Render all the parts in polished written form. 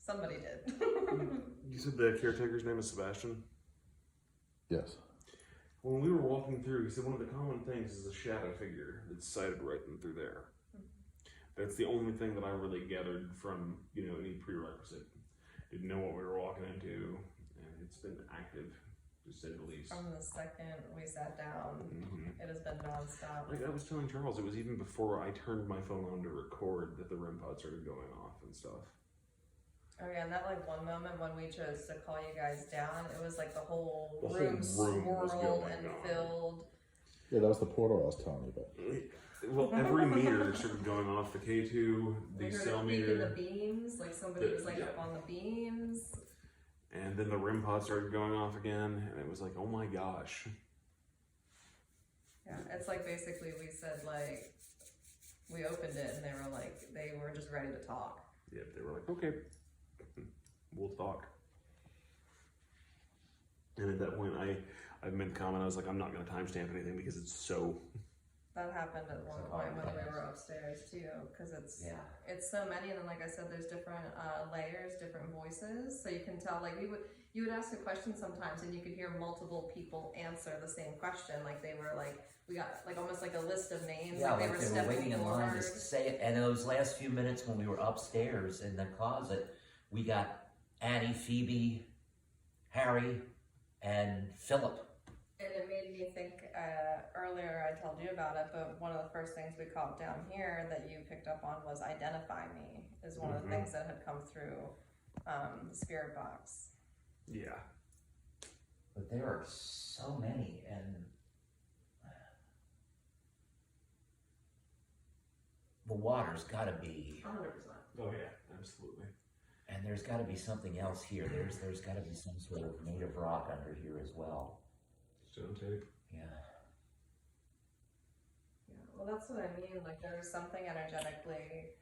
Somebody did. You said the caretaker's name is Sebastian? Yes. When we were walking through, he said one of the common things is a shadow figure that's sighted right in through there. That's the only thing that I really gathered from, any prerequisite. Didn't know what we were walking into, and it's been active, to say the least. From the second we sat down, it has been nonstop. Like I was telling Charles, it was even before I turned my phone on to record that the REM pod started going off and stuff. Oh yeah, and that one moment when we chose to call you guys down, it was like the whole The whole room room was swirled going and on. filled. Yeah, that was the portal I was telling you about. Well, every meter started going off. The K2, the We heard cell it beep in meter, the beams, like somebody was yeah. up on the beams. and then the REM pod started going off again, and it was like, oh my gosh. Yeah, it's like basically we said we opened it and they were just ready to talk. Yeah, they were like, okay, we'll talk. And at that point, I made a comment. I was like, I'm not going to timestamp anything because it's so. That happened at one point when we were upstairs too, because it's so many, and then like I said, there's different layers, different voices, so you can tell. You would ask a question sometimes, and you could hear multiple people answer the same question. Like they were we got almost like a list of names. Yeah, they were waiting in line to forward. say it. And in those last few minutes when we were upstairs in the closet, we got Annie, Phoebe, Harry, and Philip. And it made me think, earlier I told you about it, but one of the first things we caught down here that you picked up on was identify me, is one of the things that had come through the spirit box. Yeah. But there are so many, and the water's gotta be, 100%. Oh yeah, absolutely. and there's gotta be something else here. There's gotta be some sort of native rock under here as well. Stone tape. Yeah. Yeah, well, that's what I mean. There's something energetically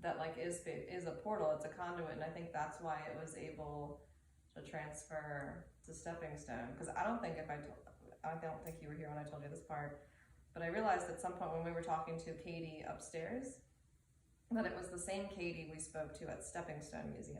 that is a portal. It's a conduit, and I think that's why it was able to transfer to Stepping Stone. Because I don't think you were here when I told you this part, but I realized at some point when we were talking to Katie upstairs that it was the same Katie we spoke to at Stepping Stone Museum.